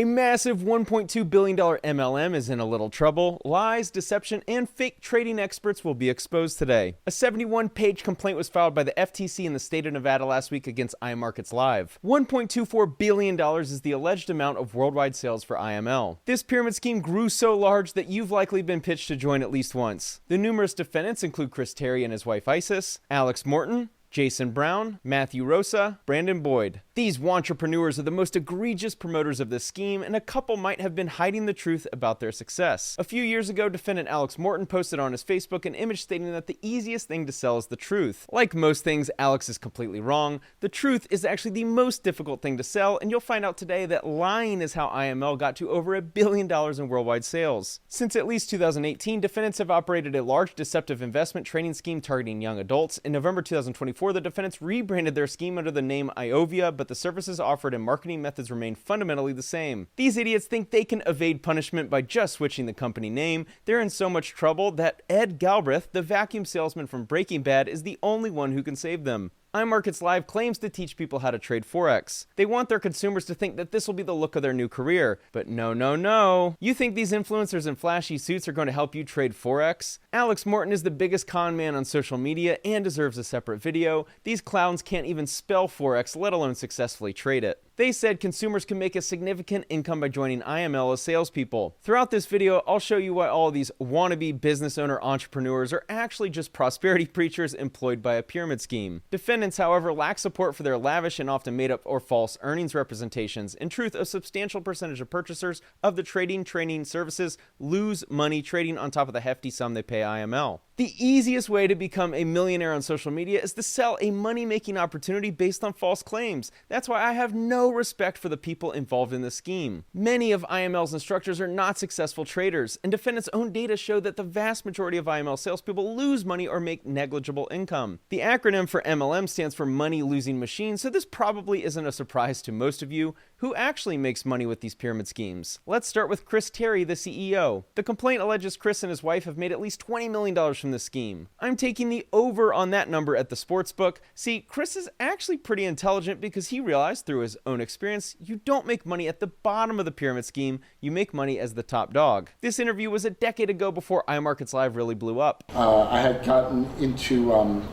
A massive $1.2 billion MLM is in a little trouble. Lies, deception, and fake trading experts will be exposed today. A 71-page complaint was filed by the FTC in the state of Nevada last week against iMarketsLive. $1.24 billion is the alleged amount of worldwide sales for IML. This pyramid scheme grew so large that you've likely been pitched to join at least once. The numerous defendants include Chris Terry and his wife Isis, Alex Morton, Jason Brown, Matthew Rosa, Brandon Boyd. These wantrepreneurs are the most egregious promoters of this scheme, and a couple might have been hiding the truth about their success. A few years ago, defendant Alex Morton posted on his Facebook an image stating that the easiest thing to sell is the truth. Like most things, Alex is completely wrong. The truth is actually the most difficult thing to sell, and you'll find out today that lying is how IML got to over $1 billion in worldwide sales. Since at least 2018, defendants have operated a large deceptive investment trading scheme targeting young adults. In November 2024, the defendants rebranded their scheme under the name Iovia, but the services offered and marketing methods remain fundamentally the same. These idiots think they can evade punishment by just switching the company name. They're in so much trouble that Ed Galbraith, the vacuum salesman from Breaking Bad, is the only one who can save them. iMarketsLive claims to teach people how to trade Forex. They want their consumers to think that this will be the look of their new career. But no. You think these influencers in flashy suits are going to help you trade Forex? Alex Morton is the biggest con man on social media and deserves a separate video. These clowns can't even spell Forex, let alone successfully trade it. They said consumers can make a significant income by joining IML as salespeople. Throughout this video, I'll show you why all these wannabe business owner entrepreneurs are actually just prosperity preachers employed by a pyramid scheme. Defendants, however, lack support for their lavish and often made up or false earnings representations. In truth, a substantial percentage of purchasers of the trading services lose money trading on top of the hefty sum they pay IML. The easiest way to become a millionaire on social media is to sell a money-making opportunity based on false claims. That's why I have no respect for the people involved in the scheme. Many of IML's instructors are not successful traders, and defendants' own data show that the vast majority of IML salespeople lose money or make negligible income. The acronym for MLM stands for money-losing machine, so this probably isn't a surprise to most of you. Who actually makes money with these pyramid schemes? Let's start with Chris Terry, the CEO. The complaint alleges Chris and his wife have made at least $20 million from this scheme. I'm taking the over on that number at the sportsbook. See, Chris is actually pretty intelligent because he realized through his own experience, you don't make money at the bottom of the pyramid scheme, you make money as the top dog. This interview was a decade ago before iMarketsLive really blew up. I had gotten into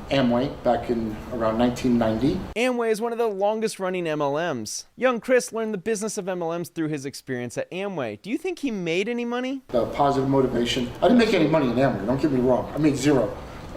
Amway back in around 1990. Amway is one of the longest running MLMs. Young Chris learned the business of MLMs through his experience at Amway. Do you think he made any money? The positive motivation. I didn't make any money in Amway, don't get me wrong. I made zero.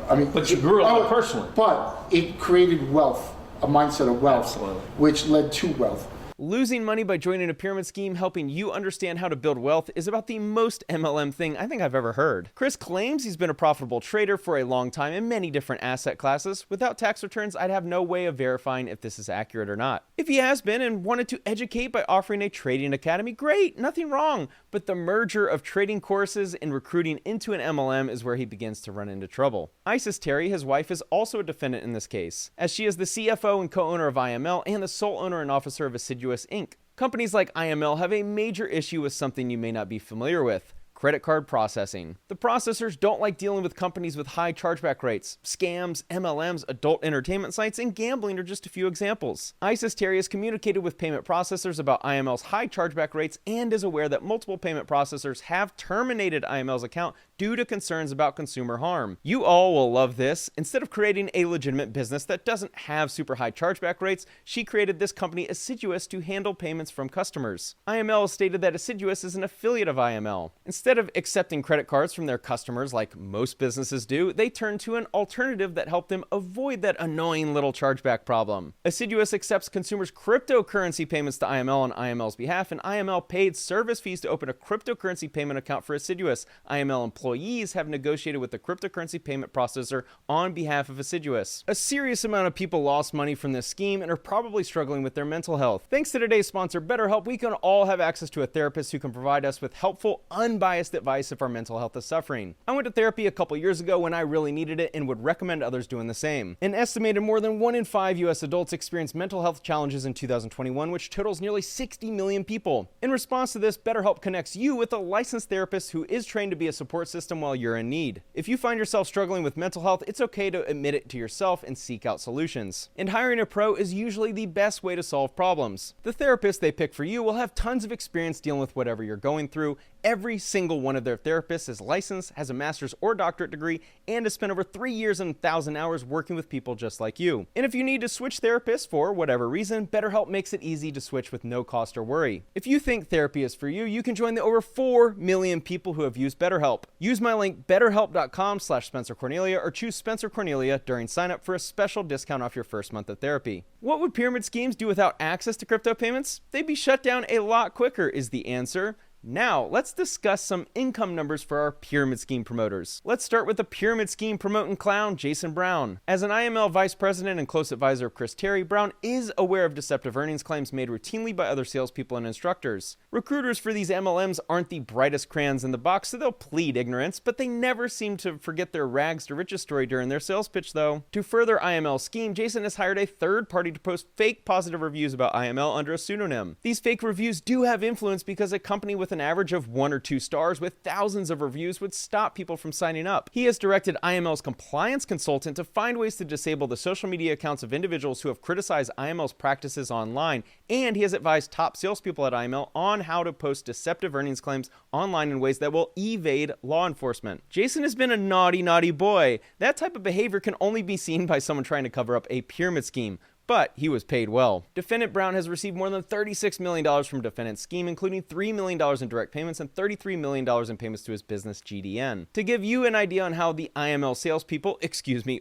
But you grew a lot personally. But it created wealth, a mindset of wealth, Absolutely. Which led to wealth. Losing money by joining a pyramid scheme helping you understand how to build wealth is about the most MLM thing I think I've ever heard. Chris claims he's been a profitable trader for a long time in many different asset classes. Without tax returns, I'd have no way of verifying if this is accurate or not. If he has been and wanted to educate by offering a trading academy, great, nothing wrong. But the merger of trading courses and recruiting into an MLM is where he begins to run into trouble. Isis Terry, his wife, is also a defendant in this case, as she is the CFO and co-owner of IML and the sole owner and officer of Assiduous Inc. Companies like IML have a major issue with something you may not be familiar with: credit card processing. The processors don't like dealing with companies with high chargeback rates. Scams, MLMs, adult entertainment sites, and gambling are just a few examples. Isis Terry has communicated with payment processors about IML's high chargeback rates and is aware that multiple payment processors have terminated IML's account due to concerns about consumer harm. You all will love this. Instead of creating a legitimate business that doesn't have super high chargeback rates, she created this company Assiduous to handle payments from customers. IML stated that Assiduous is an affiliate of IML. Instead of accepting credit cards from their customers like most businesses do, they turned to an alternative that helped them avoid that annoying little chargeback problem. Assiduous accepts consumers' cryptocurrency payments to IML on IML's behalf, and IML paid service fees to open a cryptocurrency payment account for Assiduous. IML employees have negotiated with the cryptocurrency payment processor on behalf of Assiduous. A serious amount of people lost money from this scheme and are probably struggling with their mental health. Thanks to today's sponsor, BetterHelp, we can all have access to a therapist who can provide us with helpful, unbiased unbiased advice if our mental health is suffering. I went to therapy a couple years ago when I really needed it and would recommend others doing the same. An estimated more than 1 in 5 US adults experienced mental health challenges in 2021, which totals nearly 60 million people. In response to this, BetterHelp connects you with a licensed therapist who is trained to be a support system while you're in need. If you find yourself struggling with mental health, it's okay to admit it to yourself and seek out solutions. And hiring a pro is usually the best way to solve problems. The therapist they pick for you will have tons of experience dealing with whatever you're going through. Every single one of their therapists is licensed, has a master's or doctorate degree, and has spent over 3 years and 1,000 hours working with people just like you. And if you need to switch therapists for whatever reason, BetterHelp makes it easy to switch with no cost or worry. If you think therapy is for you, you can join the over 4 million people who have used BetterHelp. Use my link betterhelp.com/Spencer Cornelia or choose Spencer Cornelia during sign up for a special discount off your first month of therapy. What would pyramid schemes do without access to crypto payments? They'd be shut down a lot quicker is the answer. Now, let's discuss some income numbers for our pyramid scheme promoters. Let's start with the pyramid scheme promoting clown, Jason Brown. As an IML vice president and close advisor of Chris Terry, Brown is aware of deceptive earnings claims made routinely by other salespeople and instructors. Recruiters for these MLMs aren't the brightest crayons in the box, so they'll plead ignorance, but they never seem to forget their rags to riches story during their sales pitch, though. To further IML scheme, Jason has hired a third party to post fake positive reviews about IML under a pseudonym. These fake reviews do have influence because a company with an average of 1 or 2 stars with thousands of reviews would stop people from signing up. He has directed IML's compliance consultant to find ways to disable the social media accounts of individuals who have criticized IML's practices online, and he has advised top salespeople at IML on how to post deceptive earnings claims online in ways that will evade law enforcement. Jason has been a naughty, naughty boy. That type of behavior can only be seen by someone trying to cover up a pyramid scheme. But he was paid well. Defendant Brown has received more than $36 million from defendant's scheme, including $3 million in direct payments and $33 million in payments to his business GDN. To give you an idea on how the IML salespeople,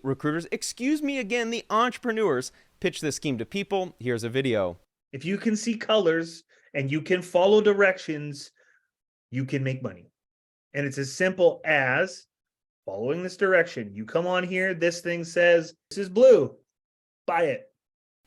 recruiters, the entrepreneurs, pitch this scheme to people, here's a video. If you can see colors and you can follow directions, you can make money. And it's as simple as following this direction. You come on here, this thing says, this is blue, buy it.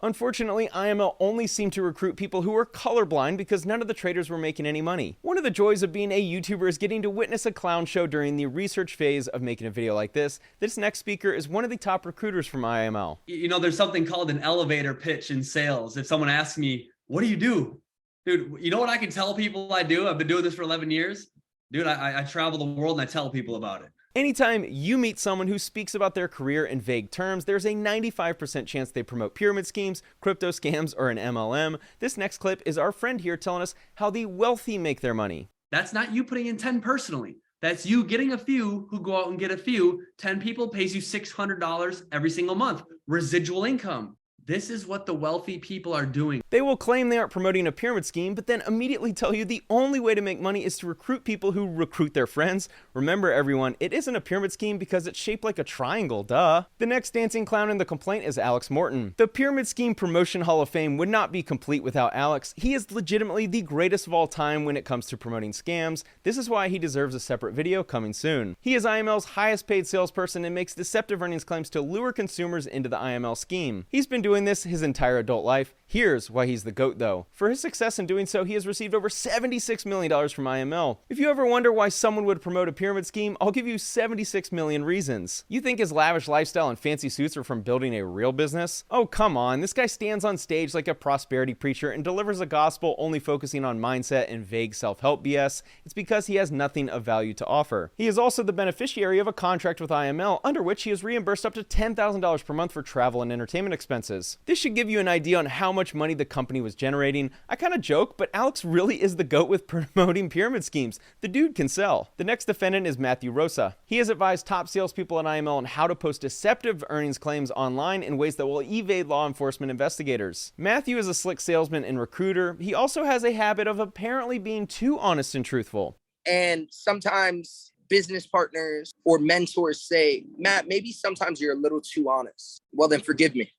Unfortunately, IML only seemed to recruit people who were colorblind because none of the traders were making any money. One of the joys of being a YouTuber is getting to witness a clown show during the research phase of making a video like this. This next speaker is one of the top recruiters from IML. You know, there's something called an elevator pitch in sales. If someone asks me, what do you do? Dude, you know what I can tell people I do? I've been doing this for 11 years. Dude, I travel the world and I tell people about it. Anytime you meet someone who speaks about their career in vague terms, there's a 95% chance they promote pyramid schemes, crypto scams, or an MLM. This next clip is our friend here telling us how the wealthy make their money. That's not you putting in 10 personally. That's you getting a few who go out and get a few. 10 people pays you $600 every single month. Residual income. This is what the wealthy people are doing. They will claim they aren't promoting a pyramid scheme, but then immediately tell you the only way to make money is to recruit people who recruit their friends. Remember, everyone, it isn't a pyramid scheme because it's shaped like a triangle, duh. The next dancing clown in the complaint is Alex Morton. The Pyramid Scheme Promotion Hall of Fame would not be complete without Alex. He is legitimately the greatest of all time when it comes to promoting scams. This is why he deserves a separate video coming soon. He is IML's highest paid salesperson and makes deceptive earnings claims to lure consumers into the IML scheme. He's been doing this his entire adult life. Here's why he's the GOAT though. For his success in doing so, he has received over $76 million from IML. If you ever wonder why someone would promote a pyramid scheme, I'll give you 76 million reasons. You think his lavish lifestyle and fancy suits are from building a real business? Oh, come on. This guy stands on stage like a prosperity preacher and delivers a gospel only focusing on mindset and vague self-help BS. It's because he has nothing of value to offer. He is also the beneficiary of a contract with IML under which he is reimbursed up to $10,000 per month for travel and entertainment expenses. This should give you an idea on how much money the company was generating. I kind of joke, but Alex really is the GOAT with promoting pyramid schemes. The dude can sell. The next defendant is Matthew Rosa. He has advised top salespeople at IML on how to post deceptive earnings claims online in ways that will evade law enforcement investigators. Matthew is a slick salesman and recruiter. He also has a habit of apparently being too honest and truthful. And sometimes business partners or mentors say, Matt, maybe sometimes you're a little too honest. Well, then forgive me,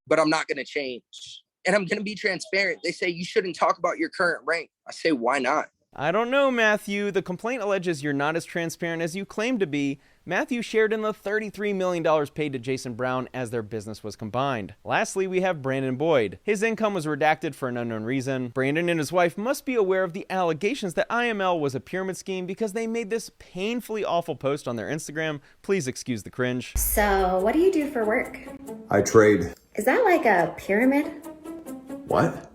but I'm not going to change. And I'm going to be transparent. They say you shouldn't talk about your current rank. I say, why not? I don't know, Matthew. The complaint alleges you're not as transparent as you claim to be. Matthew shared in the $33 million paid to Jason Brown as their business was combined. Lastly, we have Brandon Boyd. His income was redacted for an unknown reason. Brandon and his wife must be aware of the allegations that IML was a pyramid scheme because they made this painfully awful post on their Instagram. Please excuse the cringe. So, what do you do for work? I trade. Is that like a pyramid? What?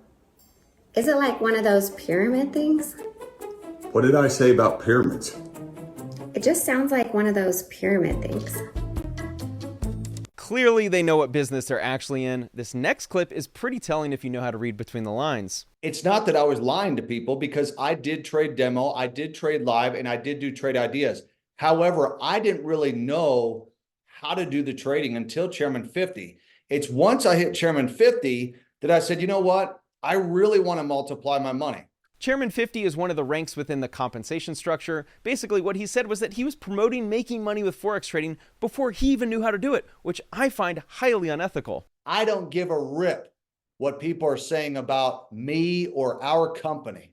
Is it like one of those pyramid things? What did I say about pyramids? It just sounds like one of those pyramid things. Clearly, they know what business they're actually in. This next clip is pretty telling if you know how to read between the lines. It's not that I was lying to people because I did trade demo, I did trade live, and I did do trade ideas. However, I didn't really know how to do the trading until Chairman 50. It's once I hit Chairman 50 that I said, you know what? I really want to multiply my money. Chairman 50 is one of the ranks within the compensation structure. Basically, what he said was that he was promoting making money with Forex trading before he even knew how to do it, which I find highly unethical. I don't give a rip what people are saying about me or our company.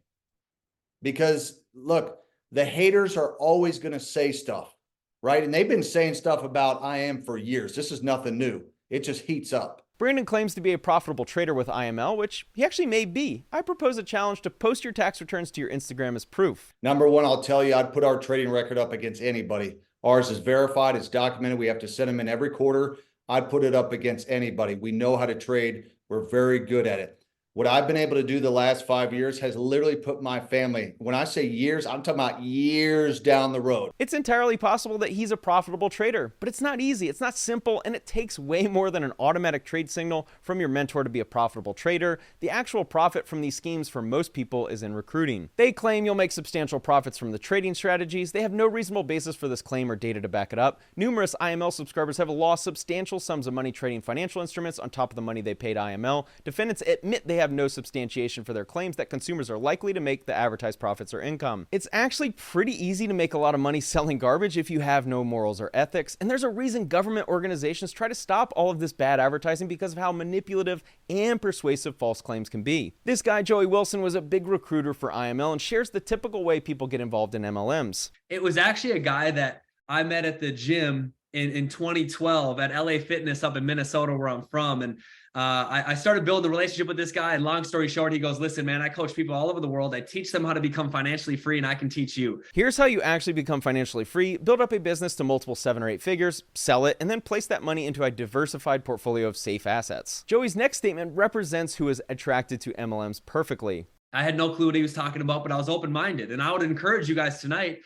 Because look, the haters are always going to say stuff, right? And they've been saying stuff about IM for years. This is nothing new. It just heats up. Brandon claims to be a profitable trader with IML, which he actually may be. I propose a challenge to post your tax returns to your Instagram as proof. Number one, I'll tell you, I'd put our trading record up against anybody. Ours is verified, it's documented. We have to send them in every quarter. I'd put it up against anybody. We know how to trade. We're very good at it. What I've been able to do the last 5 years has literally put my family, when I say years, I'm talking about years down the road. It's entirely possible that he's a profitable trader, but it's not easy, it's not simple, and it takes way more than an automatic trade signal from your mentor to be a profitable trader. The actual profit from these schemes for most people is in recruiting. They claim you'll make substantial profits from the trading strategies. They have no reasonable basis for this claim or data to back it up. Numerous IML subscribers have lost substantial sums of money trading financial instruments on top of the money they paid IML. Defendants admit they have no substantiation for their claims that consumers are likely to make the advertised profits or income. It's actually pretty easy to make a lot of money selling garbage if you have no morals or ethics, and there's a reason government organizations try to stop all of this bad advertising because of how manipulative and persuasive false claims can be. This guy, Joey Wilson, was a big recruiter for IML and shares the typical way people get involved in MLMs. It was actually a guy that I met at the gym in 2012 at LA Fitness up in Minnesota, where I'm from. And I started building a relationship with this guy. And long story short, he goes, listen, man, I coach people all over the world. I teach them how to become financially free, and I can teach you. Here's how you actually become financially free. Build up a business to multiple 7 or 8 figures, sell it, and then place that money into a diversified portfolio of safe assets. Joey's next statement represents who is attracted to MLMs perfectly. I had no clue what he was talking about, but I was open-minded. And I would encourage you guys tonight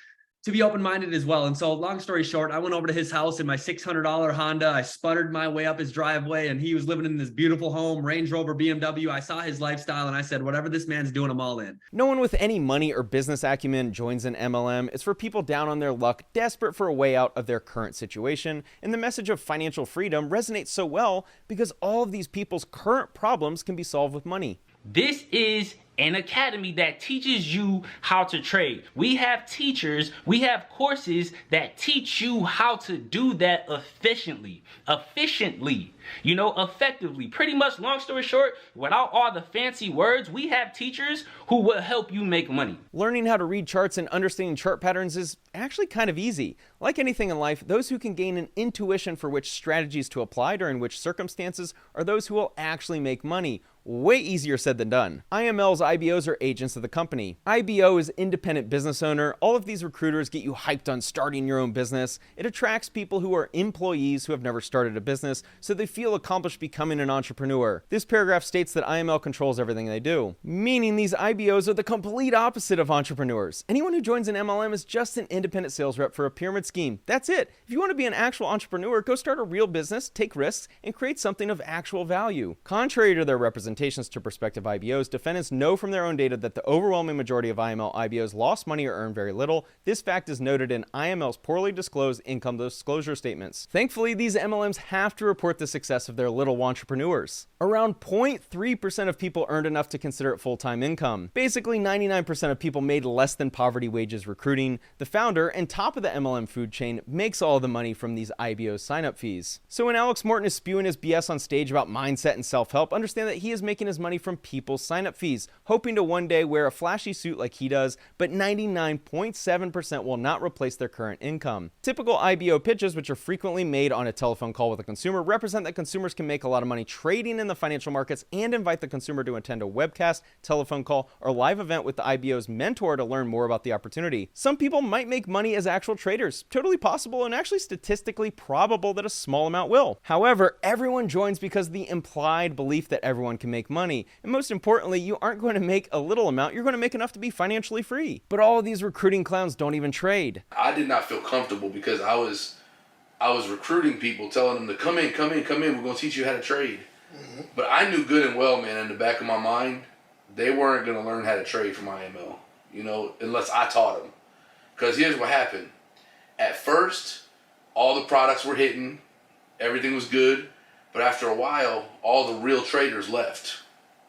to be open-minded as well. And so long story short, I went over to his house in my $600 Honda. I sputtered my way up his driveway, and he was living in this beautiful home, Range Rover, BMW. I saw his lifestyle and I said, whatever this man's doing, I'm all in. No one with any money or business acumen joins an MLM. It's for people down on their luck, desperate for a way out of their current situation. And the message of financial freedom resonates so well because all of these people's current problems can be solved with money. This is an academy that teaches you how to trade. We have teachers, we have courses that teach you how to do that efficiently, effectively. Pretty much, long story short, without all the fancy words, we have teachers who will help you make money. Learning how to read charts and understanding chart patterns is actually kind of easy. Like anything in life, those who can gain an intuition for which strategies to apply during which circumstances are those who will actually make money. Way easier said than done. IML's IBOs are agents of the company. IBO is independent business owner. All of these recruiters get you hyped on starting your own business. It attracts people who are employees who have never started a business, so they feel accomplished becoming an entrepreneur. This paragraph states that IML controls everything they do, meaning these IBOs are the complete opposite of entrepreneurs. Anyone who joins an MLM is just an independent sales rep for a pyramid scheme. That's it. If you want to be an actual entrepreneur, go start a real business, take risks, and create something of actual value. Contrary to their representations to prospective IBOs, defendants know from their own data that the overwhelming majority of IML IBOs lost money or earned very little. This fact is noted in IML's poorly disclosed income disclosure statements. Thankfully, these MLMs have to report the success of their little entrepreneurs. Around 0.3% of people earned enough to consider it full-time income. Basically, 99% of people made less than poverty wages recruiting. The founder and top of the MLM food chain makes all the money from these IBO sign-up fees. So when Alex Morton is spewing his BS on stage about mindset and self-help, understand that he is making his money from people's sign-up fees, hoping to one day wear a flashy suit like he does, but 99.7% will not replace their current income. Typical IBO pitches, which are frequently made on a telephone call with a consumer, represent that consumers can make a lot of money trading in the financial markets and invite the consumer to attend a webcast, telephone call, or live event with the IBO's mentor to learn more about the opportunity. Some people might make money as actual traders, totally possible and actually statistically probable that a small amount will. However, everyone joins because of the implied belief that everyone can make money, and most importantly, you aren't going to make a little amount, you're going to make enough to be financially free. But all of these recruiting clowns don't even trade. I did not feel comfortable because I was recruiting people, telling them to come in, we're going to teach you how to trade. But I knew good and well, man, in the back of my mind, they weren't going to learn how to trade from IML, unless I taught them. Because here's what happened. At first, all the products were hitting, everything was good, but after a while, all the real traders left.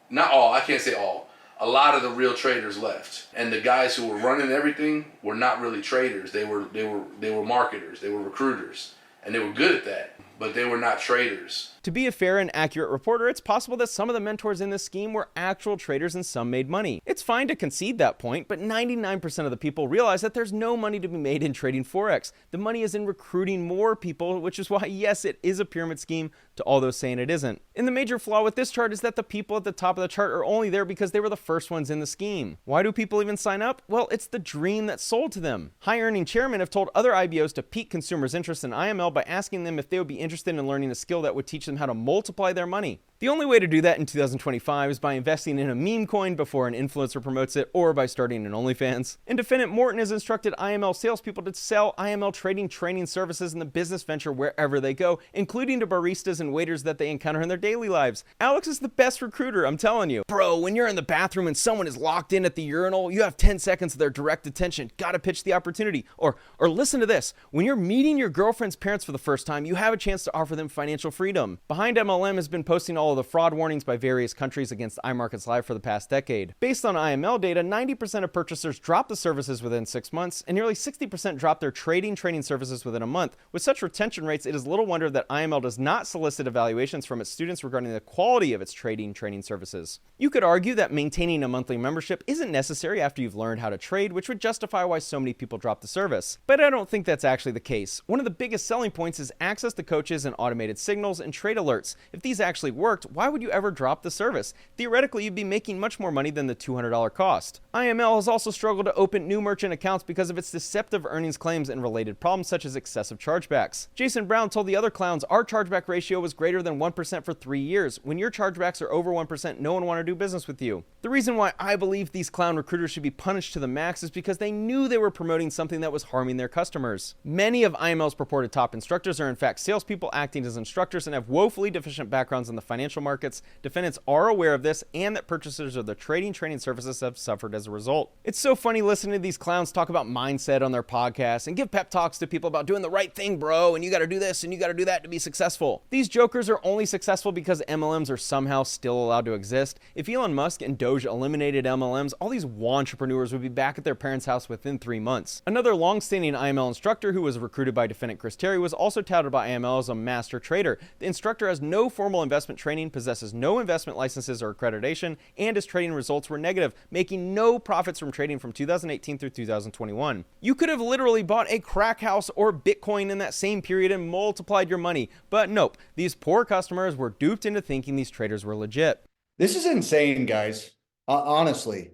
Not all, I can't say all. A lot of the real traders left. And the guys who were running everything were not really traders. They were marketers, they were recruiters, and they were good at that, but they were not traders. To be a fair and accurate reporter, it's possible that some of the mentors in this scheme were actual traders and some made money. It's fine to concede that point, but 99% of the people realize that there's no money to be made in trading Forex. The money is in recruiting more people, which is why, yes, it is a pyramid scheme to all those saying it isn't. And the major flaw with this chart is that the people at the top of the chart are only there because they were the first ones in the scheme. Why do people even sign up? Well, it's the dream that's sold to them. High-earning chairmen have told other IBOs to pique consumers' interest in IML by asking them if they would be interested in learning a skill that would teach them how to multiply their money. The only way to do that in 2025 is by investing in a meme coin before an influencer promotes it, or by starting an OnlyFans. And Defendant Morton has instructed IML salespeople to sell IML trading training services in the business venture wherever they go, including to baristas and waiters that they encounter in their daily lives. Alex is the best recruiter, I'm telling you. Bro, when you're in the bathroom and someone is locked in at the urinal, you have 10 seconds of their direct attention. Gotta pitch the opportunity. Or listen to this. When you're meeting your girlfriend's parents for the first time, you have a chance to offer them financial freedom. Behind MLM has been posting all of the fraud warnings by various countries against iMarketsLive for the past decade. Based on IML data, 90% of purchasers drop the services within 6 months, and nearly 60% drop their training services within a month. With such retention rates, it is little wonder that IML does not solicit evaluations from its students regarding the quality of its training services. You could argue that maintaining a monthly membership isn't necessary after you've learned how to trade, which would justify why so many people drop the service. But I don't think that's actually the case. One of the biggest selling points is access to coaches and automated signals and trade alerts. If these actually worked, why would you ever drop the service? Theoretically, you'd be making much more money than the $200 cost. IML has also struggled to open new merchant accounts because of its deceptive earnings claims and related problems such as excessive chargebacks. Jason Brown told the other clowns our chargeback ratio was greater than 1% for 3 years. When your chargebacks are over 1%, no one want to do business with you. The reason why I believe these clown recruiters should be punished to the max is because they knew they were promoting something that was harming their customers. Many of IML's purported top instructors are in fact salespeople acting as instructors and have woefully deficient backgrounds in the financial markets. Defendants are aware of this and that purchasers of their training services have suffered as a result. It's so funny listening to these clowns talk about mindset on their podcasts and give pep talks to people about doing the right thing, bro, and you got to do this and you got to do that to be successful. These jokers are only successful because MLMs are somehow still allowed to exist. If Elon Musk and Doge eliminated MLMs, all these entrepreneurs would be back at their parents' house within 3 months. Another long-standing IML instructor who was recruited by defendant Chris Terry was also touted by IML as a master trader. The instructor has no formal investment training, possesses no investment licenses or accreditation, and his trading results were negative, making no profits from trading from 2018 through 2021. You could have literally bought a crack house or Bitcoin in that same period and multiplied your money, but nope, these poor customers were duped into thinking these traders were legit. This is insane, guys. Honestly,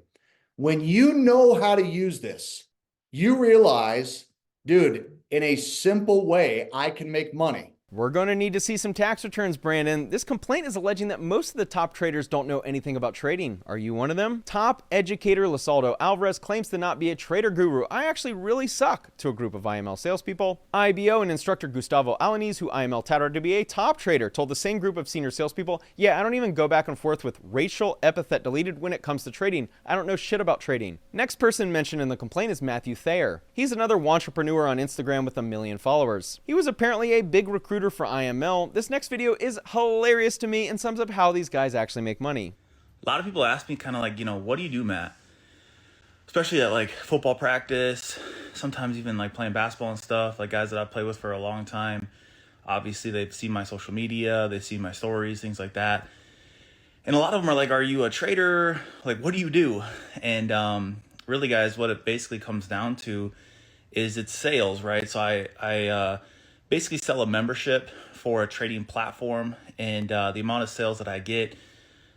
when you know how to use this, you realize, dude, in a simple way, I can make money. We're going to need to see some tax returns, Brandon. This complaint is alleging that most of the top traders don't know anything about trading. Are you one of them? Top educator Lisaldo Alvarez claims to not be a trader guru. I actually really suck, to a group of IML salespeople. IBO and instructor Gustavo Alanis, who IML touted to be a top trader, told the same group of senior salespeople, yeah, I don't even go back and forth with racial epithet deleted when it comes to trading. I don't know shit about trading. Next person mentioned in the complaint is Matthew Thayer. He's another entrepreneur on Instagram with 1 million followers. He was apparently a big recruiter for IML. This next video is hilarious to me and sums up how these guys actually make money. A lot of people ask me kind of like, what do you do, Matt? Especially at like football practice, sometimes even like playing basketball and stuff, like guys that I've played with for a long time. Obviously they've seen my social media, they've seen my stories, things like that. And a lot of them are like, are you a trader? Like, what do you do? And really, guys, what it basically comes down to is it's sales, right? So I basically sell a membership for a trading platform, and the amount of sales that I get,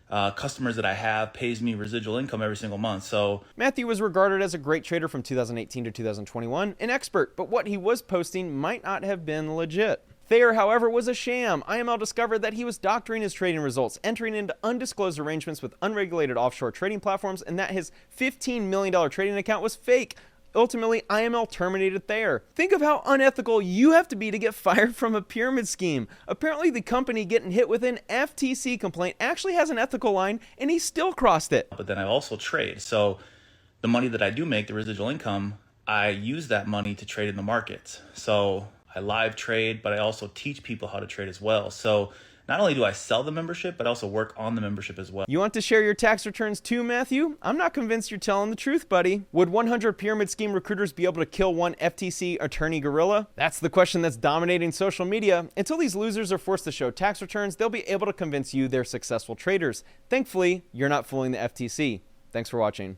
customers that I have, pays me residual income every single month. So Matthew was regarded as a great trader from 2018 to 2021, an expert, but what he was posting might not have been legit. Thayer, however, was a sham. IML discovered that he was doctoring his trading results, entering into undisclosed arrangements with unregulated offshore trading platforms, and that his $15 million trading account was fake. Ultimately, IML terminated Thayer. Think of how unethical you have to be to get fired from a pyramid scheme. Apparently, the company getting hit with an FTC complaint actually has an ethical line, and he still crossed it. but then I also trade. So the money that I do make, the residual income, I use that money to trade in the markets. So I live trade, but I also teach people how to trade as well. So not only do I sell the membership, but I also work on the membership as well. You want to share your tax returns too, Matthew? I'm not convinced you're telling the truth, buddy. Would 100 pyramid scheme recruiters be able to kill one FTC attorney gorilla? That's the question that's dominating social media. Until these losers are forced to show tax returns, they'll be able to convince you they're successful traders. Thankfully, you're not fooling the FTC. Thanks for watching.